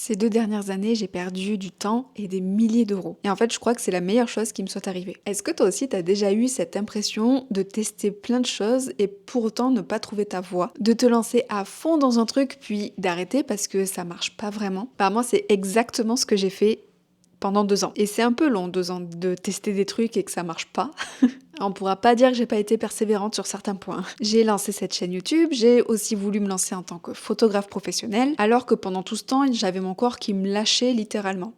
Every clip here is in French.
Ces 2 dernières années, j'ai perdu du temps et des milliers d'euros. Et en fait, je crois que c'est la meilleure chose qui me soit arrivée. Est-ce que toi aussi, t'as déjà eu cette impression de tester plein de choses et pour autant ne pas trouver ta voie? De te lancer à fond dans un truc puis d'arrêter parce que ça marche pas vraiment? Bah moi, c'est exactement ce que j'ai fait pendant 2 ans. Et c'est un peu long, 2 ans, de tester des trucs et que ça marche pas. On pourra pas dire que j'ai pas été persévérante sur certains points. J'ai lancé cette chaîne YouTube, j'ai aussi voulu me lancer en tant que photographe professionnel, alors que pendant tout ce temps, j'avais mon corps qui me lâchait littéralement.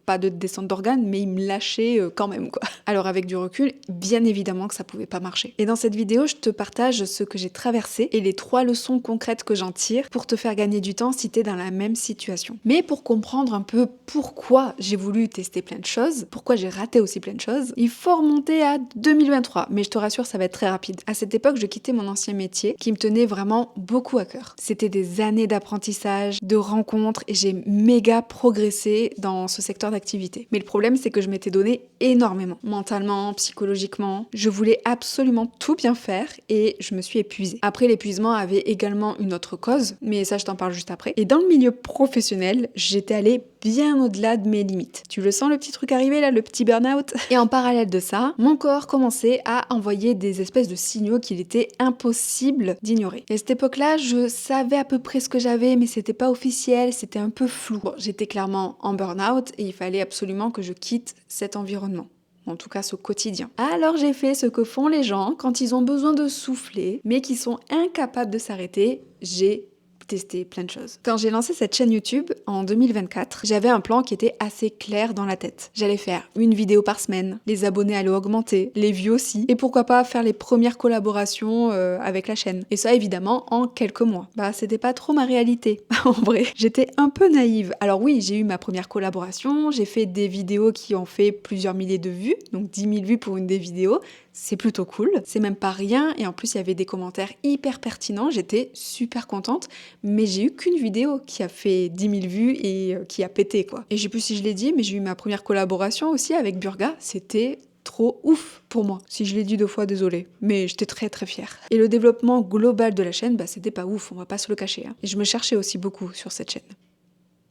Pas de descente d'organes, mais il me lâchait quand même, quoi. Alors avec du recul, bien évidemment que ça pouvait pas marcher. Et dans cette vidéo, je te partage ce que j'ai traversé et les 3 leçons concrètes que j'en tire pour te faire gagner du temps si t'es dans la même situation. Mais pour comprendre un peu pourquoi j'ai voulu tester plein de choses, pourquoi j'ai raté aussi plein de choses, il faut remonter à 2023. Mais je te rassure, ça va être très rapide. À cette époque, je quittais mon ancien métier qui me tenait vraiment beaucoup à cœur. C'était des années d'apprentissage, de rencontres et j'ai méga progressé dans ce secteur d'activité. Mais le problème, c'est que je m'étais donné énormément, mentalement, psychologiquement. Je voulais absolument tout bien faire et je me suis épuisée. Après, l'épuisement avait également une autre cause, mais ça, je t'en parle juste après. Et dans le milieu professionnel, j'étais allée bien au-delà de mes limites. Tu le sens, le petit truc arriver là, le petit burn-out? Et en parallèle de ça, mon corps commençait à envoyer des espèces de signaux qu'il était impossible d'ignorer. Et à cette époque-là, je savais à peu près ce que j'avais, mais c'était pas officiel, c'était un peu flou. Bon, j'étais clairement en burn-out et il fallait absolument que je quitte cet environnement. En tout cas ce quotidien. Alors j'ai fait ce que font les gens quand ils ont besoin de souffler, mais qui sont incapables de s'arrêter. J'ai testé plein de choses. Quand j'ai lancé cette chaîne YouTube en 2024, j'avais un plan qui était assez clair dans la tête. J'allais faire une vidéo par semaine, les abonnés allaient augmenter, les vues aussi, et pourquoi pas faire les premières collaborations avec la chaîne. Et ça évidemment en quelques mois. Bah c'était pas trop ma réalité, en vrai. J'étais un peu naïve. Alors oui, j'ai eu ma première collaboration, j'ai fait des vidéos qui ont fait plusieurs milliers de vues, donc 10 000 vues pour une des vidéos. C'est plutôt cool, c'est même pas rien, et en plus il y avait des commentaires hyper pertinents, j'étais super contente, mais j'ai eu qu'une vidéo qui a fait 10 000 vues et qui a pété quoi. Et je sais plus si je l'ai dit, mais j'ai eu ma première collaboration aussi avec Burga, c'était trop ouf pour moi. Si je l'ai dit 2 fois, désolée, mais j'étais très très fière. Et le développement global de la chaîne, bah c'était pas ouf, on va pas se le cacher. Hein. Et je me cherchais aussi beaucoup sur cette chaîne.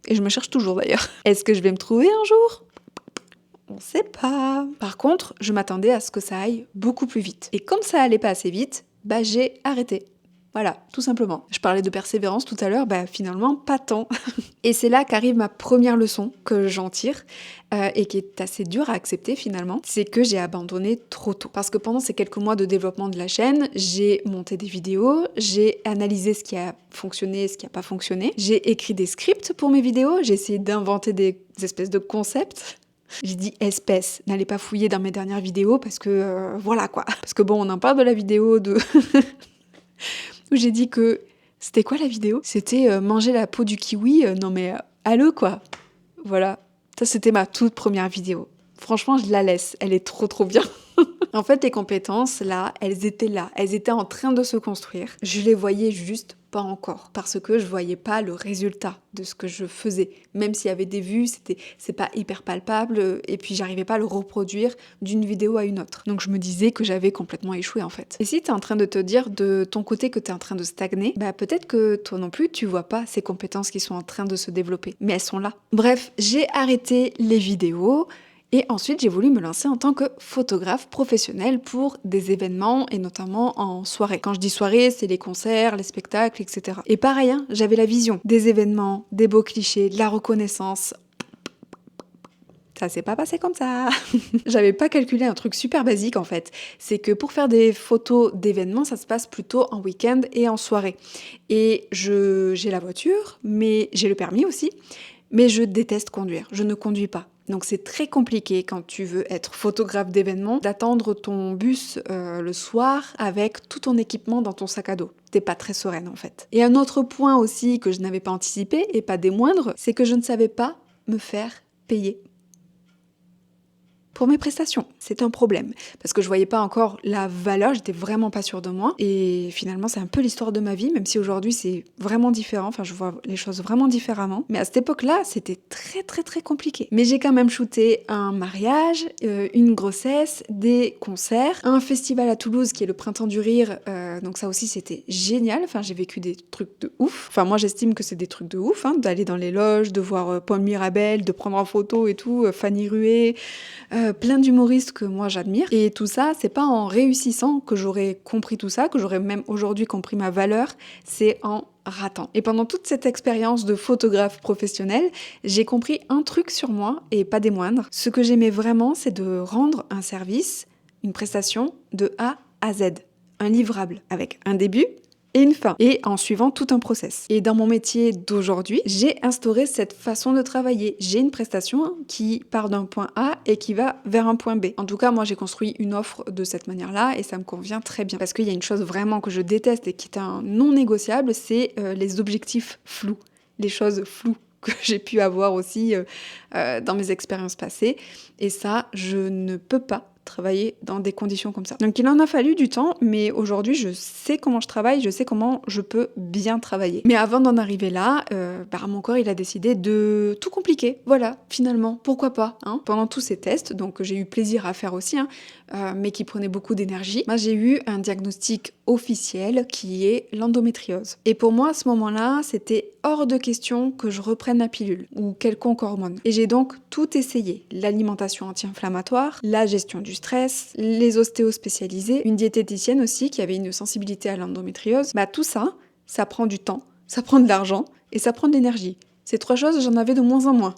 Et je me cherche toujours d'ailleurs. Est-ce que je vais me trouver un jour ? On sait pas. Par contre, je m'attendais à ce que ça aille beaucoup plus vite. Et comme ça allait pas assez vite, bah j'ai arrêté. Voilà, tout simplement. Je parlais de persévérance tout à l'heure, bah finalement pas tant. Et c'est là qu'arrive ma première leçon que j'en tire et qui est assez dure à accepter finalement, c'est que j'ai abandonné trop tôt. Parce que pendant ces quelques mois de développement de la chaîne, j'ai monté des vidéos, j'ai analysé ce qui a fonctionné, ce qui a pas fonctionné, j'ai écrit des scripts pour mes vidéos, j'ai essayé d'inventer des espèces de concepts. J'ai dit espèce, n'allez pas fouiller dans mes dernières vidéos parce que voilà quoi. Parce que bon, on en parle de la vidéo de où j'ai dit que c'était quoi la vidéo? C'était manger la peau du kiwi. Non mais allô quoi. Voilà, ça c'était ma toute première vidéo. Franchement, je la laisse, elle est trop bien. En fait, les compétences, là, elles étaient en train de se construire. Je les voyais juste pas encore, parce que je voyais pas le résultat de ce que je faisais. Même s'il y avait des vues, c'est pas hyper palpable, et puis j'arrivais pas à le reproduire d'une vidéo à une autre. Donc je me disais que j'avais complètement échoué en fait. Et si t'es en train de te dire de ton côté que t'es en train de stagner, bah peut-être que toi non plus, tu vois pas ces compétences qui sont en train de se développer. Mais elles sont là. Bref, j'ai arrêté les vidéos, et ensuite, j'ai voulu me lancer en tant que photographe professionnel pour des événements et notamment en soirée. Quand je dis soirée, c'est les concerts, les spectacles, etc. Et pareil, hein, j'avais la vision des événements, des beaux clichés, de la reconnaissance. Ça s'est pas passé comme ça. J'avais pas calculé un truc super basique en fait. C'est que pour faire des photos d'événements, ça se passe plutôt en week-end et en soirée. Et j'ai la voiture, mais j'ai le permis aussi. Mais je déteste conduire. Je ne conduis pas. Donc c'est très compliqué quand tu veux être photographe d'événements d'attendre ton bus le soir avec tout ton équipement dans ton sac à dos. T'es pas très sereine en fait. Et un autre point aussi que je n'avais pas anticipé et pas des moindres, c'est que je ne savais pas me faire payer pour mes prestations. c'est un problème. Parce que je voyais pas encore la valeur, j'étais vraiment pas sûre de moi. Et finalement, c'est un peu l'histoire de ma vie, même si aujourd'hui c'est vraiment différent. Enfin, je vois les choses vraiment différemment. Mais à cette époque-là, c'était très très très compliqué. Mais j'ai quand même shooté un mariage, une grossesse, des concerts, un festival à Toulouse qui est le Printemps du Rire. Donc ça aussi, c'était génial. Enfin, j'ai vécu des trucs de ouf. Enfin, moi, j'estime que c'est des trucs de ouf, hein, d'aller dans les loges, de voir Paul Mirabel, de prendre en photo et tout, Fanny Rué, plein d'humoristes que moi j'admire. Et tout ça, c'est pas en réussissant que j'aurais compris tout ça, que j'aurais même aujourd'hui compris ma valeur, c'est en ratant. Et pendant toute cette expérience de photographe professionnel, j'ai compris un truc sur moi, et pas des moindres. Ce que j'aimais vraiment, c'est de rendre un service, une prestation, de A à Z. Un livrable avec un début et une fin, et en suivant tout un process. Et dans mon métier d'aujourd'hui, j'ai instauré cette façon de travailler. J'ai une prestation qui part d'un point A et qui va vers un point B. En tout cas, moi, j'ai construit une offre de cette manière-là et ça me convient très bien. Parce qu'il y a une chose vraiment que je déteste et qui est un non négociable, c'est les objectifs flous, les choses floues que j'ai pu avoir aussi dans mes expériences passées. Et ça, je ne peux pas travailler dans des conditions comme ça. Donc il en a fallu du temps, mais aujourd'hui je sais comment je travaille, je sais comment je peux bien travailler. Mais avant d'en arriver là, mon corps il a décidé de tout compliquer. Voilà, finalement, pourquoi pas, hein. Pendant tous ces tests, donc j'ai eu plaisir à faire aussi, mais qui prenaient beaucoup d'énergie, moi j'ai eu un diagnostic officiel qui est l'endométriose. Et pour moi à ce moment-là, c'était hors de question que je reprenne la pilule ou quelconque hormone. Et j'ai donc tout essayé, l'alimentation anti-inflammatoire, la gestion du stress, les ostéos spécialisés, une diététicienne aussi qui avait une sensibilité à l'endométriose. Tout ça, ça prend du temps, ça prend de l'argent et ça prend de l'énergie. Ces trois choses, j'en avais de moins en moins.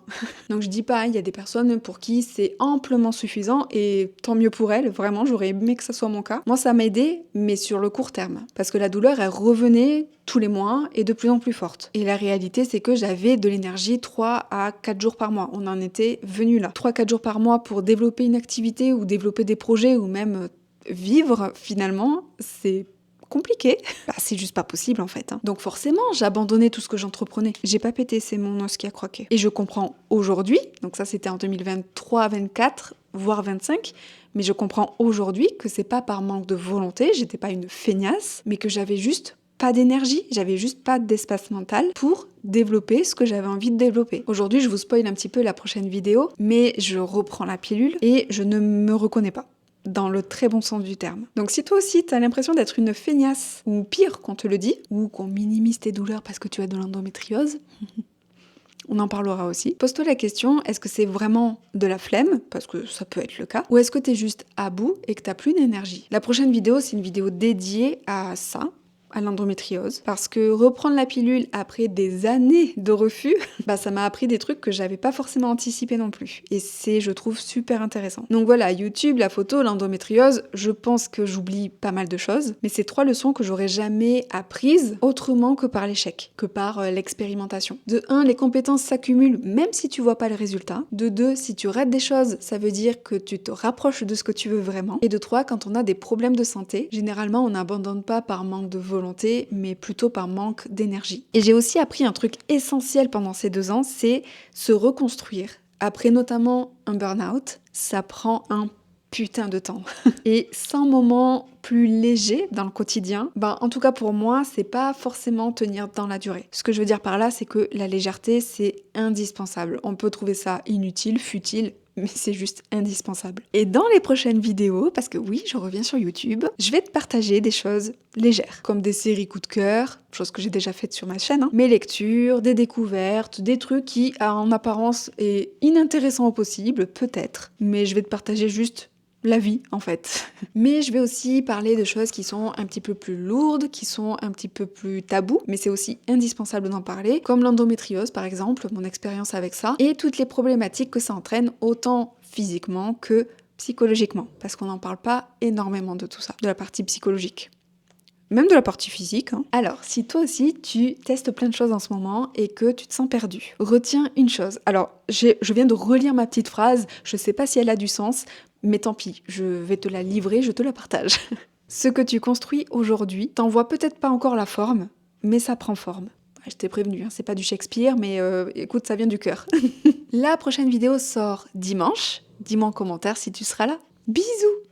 Donc je dis pas, il y a des personnes pour qui c'est amplement suffisant et tant mieux pour elles, vraiment, j'aurais aimé que ça soit mon cas. Moi, ça m'a aidé, mais sur le court terme. Parce que la douleur, elle revenait tous les mois et de plus en plus forte. Et la réalité, c'est que j'avais de l'énergie 3 à 4 jours par mois. On en était venu là. 3-4 jours par mois pour développer une activité ou développer des projets ou même vivre, finalement, c'est compliqué. C'est juste pas possible en fait. Donc forcément, j'ai abandonné tout ce que j'entreprenais. J'ai pas pété, c'est mon os qui a croqué. Et je comprends aujourd'hui, donc ça c'était en 2023, 24, voire 25, mais je comprends aujourd'hui que c'est pas par manque de volonté, j'étais pas une feignasse, mais que j'avais juste pas d'énergie, j'avais juste pas d'espace mental pour développer ce que j'avais envie de développer. Aujourd'hui, je vous spoil un petit peu la prochaine vidéo, mais je reprends la pilule et je ne me reconnais pas. Dans le très bon sens du terme. Donc si toi aussi t'as l'impression d'être une feignasse, ou pire qu'on te le dit, ou qu'on minimise tes douleurs parce que tu as de l'endométriose, on en parlera aussi. Pose-toi la question, est-ce que c'est vraiment de la flemme, parce que ça peut être le cas, ou est-ce que t'es juste à bout et que t'as plus d'énergie? La prochaine vidéo, c'est une vidéo dédiée à ça, à l'endométriose, parce que reprendre la pilule après des années de refus, ça m'a appris des trucs que j'avais pas forcément anticipé non plus. Et c'est, je trouve, super intéressant. Donc voilà, YouTube, la photo, l'endométriose, je pense que j'oublie pas mal de choses, mais c'est 3 leçons que j'aurais jamais apprises autrement que par l'échec, que par l'expérimentation. De 1, les compétences s'accumulent même si tu vois pas le résultat. De 2, si tu rates des choses, ça veut dire que tu te rapproches de ce que tu veux vraiment. Et de 3, quand on a des problèmes de santé, généralement on n'abandonne pas par manque de volonté, mais plutôt par manque d'énergie. Et j'ai aussi appris un truc essentiel pendant ces 2 ans, c'est se reconstruire. Après notamment un burn-out, ça prend un putain de temps. Et sans moment plus léger dans le quotidien, en tout cas pour moi, c'est pas forcément tenir dans la durée. Ce que je veux dire par là, c'est que la légèreté, c'est indispensable. On peut trouver ça inutile, futile, mais c'est juste indispensable. Et dans les prochaines vidéos, parce que oui, je reviens sur YouTube, je vais te partager des choses légères, comme des séries coup de cœur, chose que j'ai déjà faite sur ma chaîne, mes lectures, des découvertes, des trucs qui, en apparence, est inintéressant au possible, peut-être, mais je vais te partager juste la vie en fait. Mais je vais aussi parler de choses qui sont un petit peu plus lourdes, qui sont un petit peu plus tabous, mais c'est aussi indispensable d'en parler, comme l'endométriose par exemple, mon expérience avec ça, et toutes les problématiques que ça entraîne, autant physiquement que psychologiquement, parce qu'on n'en parle pas énormément de tout ça, de la partie psychologique. Même de la partie physique. Alors, si toi aussi, tu testes plein de choses en ce moment et que tu te sens perdu, retiens une chose. Alors, je viens de relire ma petite phrase, je sais pas si elle a du sens, mais tant pis, je vais te la livrer, je te la partage. Ce que tu construis aujourd'hui, t'en vois peut-être pas encore la forme, mais ça prend forme. Je t'ai prévenu, c'est pas du Shakespeare, mais écoute, ça vient du cœur. La prochaine vidéo sort dimanche. Dis-moi en commentaire si tu seras là. Bisous!